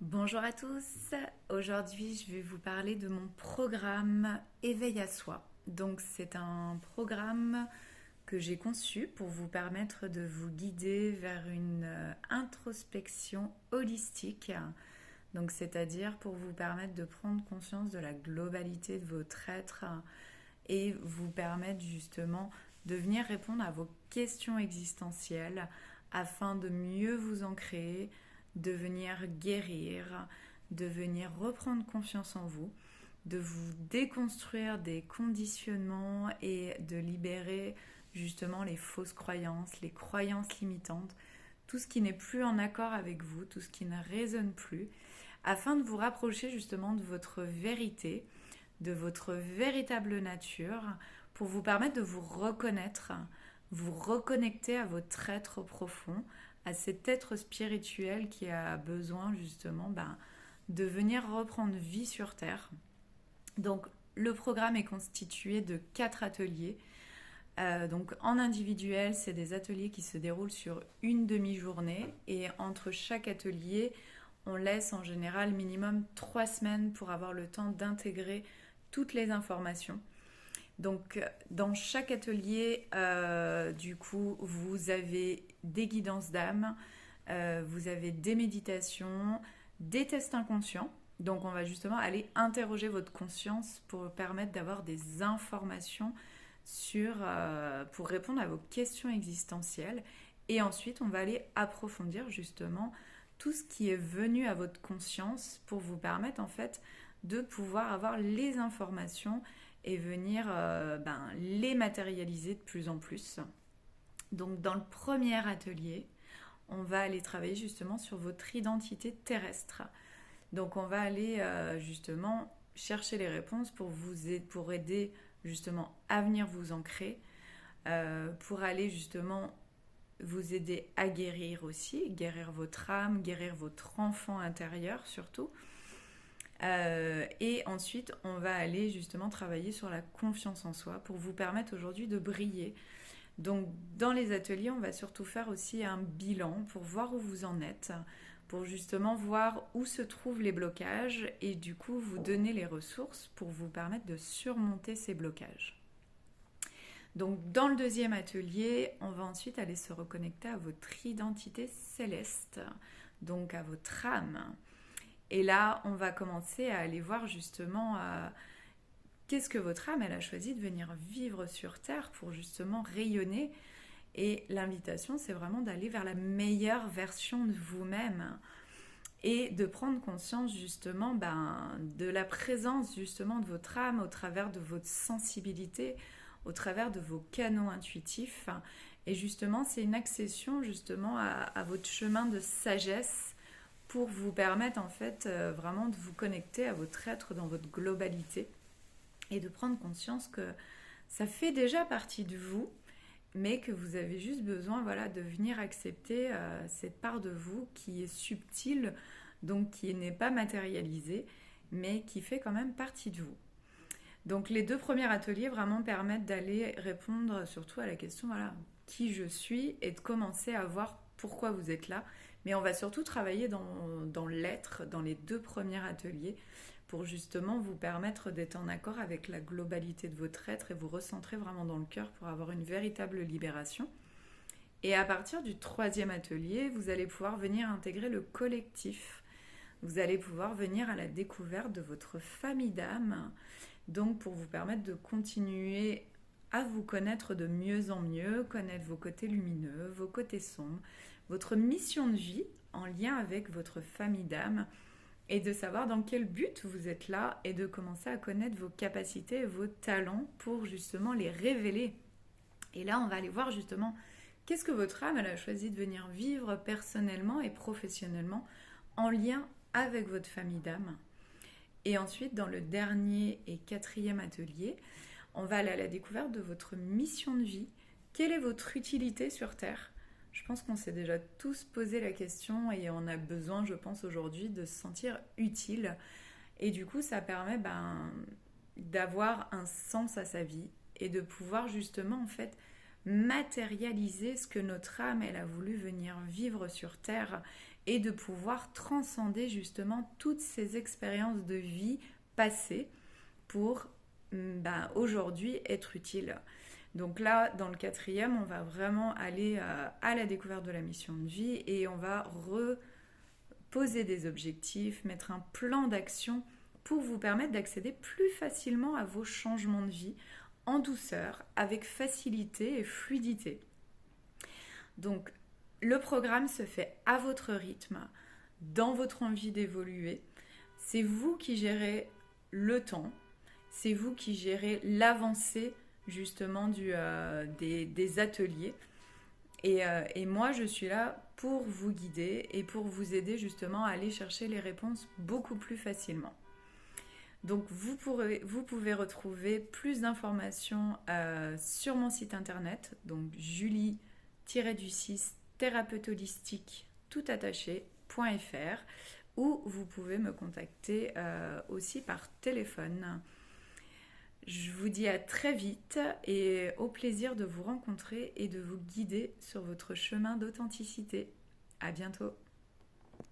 Bonjour à tous, aujourd'hui je vais vous parler de mon programme Éveil à soi. Donc c'est un programme que j'ai conçu pour vous permettre de vous guider vers une introspection holistique. Donc c'est-à-dire pour vous permettre de prendre conscience de la globalité de votre être et vous permettre justement de venir répondre à vos questions existentielles afin de mieux vous ancrer, de venir guérir, de venir reprendre confiance en vous, de vous déconstruire des conditionnements et de libérer justement les fausses croyances, les croyances limitantes, tout ce qui n'est plus en accord avec vous, tout ce qui ne résonne plus, afin de vous rapprocher justement de votre vérité, de votre véritable nature, pour vous permettre de vous reconnaître, vous reconnecter à votre être profond, à cet être spirituel qui a besoin justement de venir reprendre vie sur Terre. Donc le programme est constitué de 4 ateliers. Donc en individuel, c'est des ateliers qui se déroulent sur une demi-journée et entre chaque atelier, on laisse en général minimum 3 semaines pour avoir le temps d'intégrer toutes les informations. Donc, dans chaque atelier, du coup, vous avez des guidances d'âme, vous avez des méditations, des tests inconscients. Donc, on va justement aller interroger votre conscience pour permettre d'avoir des informations pour répondre à vos questions existentielles. Et ensuite, on va aller approfondir justement tout ce qui est venu à votre conscience pour vous permettre en fait de pouvoir avoir les informations et venir les matérialiser de plus en plus. Donc dans le premier atelier, on va aller travailler justement sur votre identité terrestre. Donc on va aller justement chercher les réponses pour aider justement à venir vous ancrer, pour aller justement vous aider à guérir aussi, guérir votre âme, guérir votre enfant intérieur surtout. Et ensuite, on va aller justement travailler sur la confiance en soi pour vous permettre aujourd'hui de briller. Donc, dans les ateliers, on va surtout faire aussi un bilan pour voir où vous en êtes, pour justement voir où se trouvent les blocages et du coup vous donner les ressources pour vous permettre de surmonter ces blocages. Donc, dans le deuxième atelier, on va ensuite aller se reconnecter à votre identité céleste, donc à votre âme. Et là, on va commencer à aller voir justement qu'est-ce que votre âme, elle a choisi de venir vivre sur Terre pour justement rayonner. Et l'invitation, c'est vraiment d'aller vers la meilleure version de vous-même et de prendre conscience justement de la présence justement de votre âme au travers de votre sensibilité, au travers de vos canaux intuitifs. Et justement, c'est une accession justement à votre chemin de sagesse pour vous permettre en fait vraiment de vous connecter à votre être dans votre globalité et de prendre conscience que ça fait déjà partie de vous, mais que vous avez juste besoin de venir accepter cette part de vous qui est subtile, donc qui n'est pas matérialisée, mais qui fait quand même partie de vous. Donc les deux premiers ateliers vraiment permettent d'aller répondre surtout à la question qui je suis et de commencer à voir pourquoi vous êtes là. Mais on va surtout travailler dans l'être, dans les deux premiers ateliers, pour justement vous permettre d'être en accord avec la globalité de votre être et vous recentrer vraiment dans le cœur pour avoir une véritable libération. Et à partir du troisième atelier, vous allez pouvoir venir intégrer le collectif. Vous allez pouvoir venir à la découverte de votre famille d'âme, donc pour vous permettre de continuer à vous connaître de mieux en mieux, connaître vos côtés lumineux, vos côtés sombres, votre mission de vie en lien avec votre famille d'âme et de savoir dans quel but vous êtes là et de commencer à connaître vos capacités et vos talents pour justement les révéler. Et là, on va aller voir justement qu'est-ce que votre âme elle a choisi de venir vivre personnellement et professionnellement en lien avec votre famille d'âme. Et ensuite, dans le dernier et quatrième atelier, on va aller à la découverte de votre mission de vie. Quelle est votre utilité sur Terre ? Je pense qu'on s'est déjà tous posé la question et on a besoin, je pense, aujourd'hui de se sentir utile. Et du coup, ça permet d'avoir un sens à sa vie et de pouvoir justement, en fait, matérialiser ce que notre âme, elle a voulu venir vivre sur Terre et de pouvoir transcender justement toutes ces expériences de vie passées pour aujourd'hui être utile. Donc là, dans le 4e, on va vraiment aller à la découverte de la mission de vie et on va poser des objectifs, mettre un plan d'action pour vous permettre d'accéder plus facilement à vos changements de vie en douceur, avec facilité et fluidité. Donc, le programme se fait à votre rythme, dans votre envie d'évoluer. C'est vous qui gérez le temps, c'est vous qui gérez l'avancée justement des ateliers. Et moi, je suis là pour vous guider et pour vous aider justement à aller chercher les réponses beaucoup plus facilement. Donc, vous pouvez retrouver plus d'informations sur mon site internet, donc julie-du6 thérapeute holistique tout attaché.fr, ou vous pouvez me contacter aussi par téléphone. Je vous dis à très vite et au plaisir de vous rencontrer et de vous guider sur votre chemin d'authenticité. À bientôt.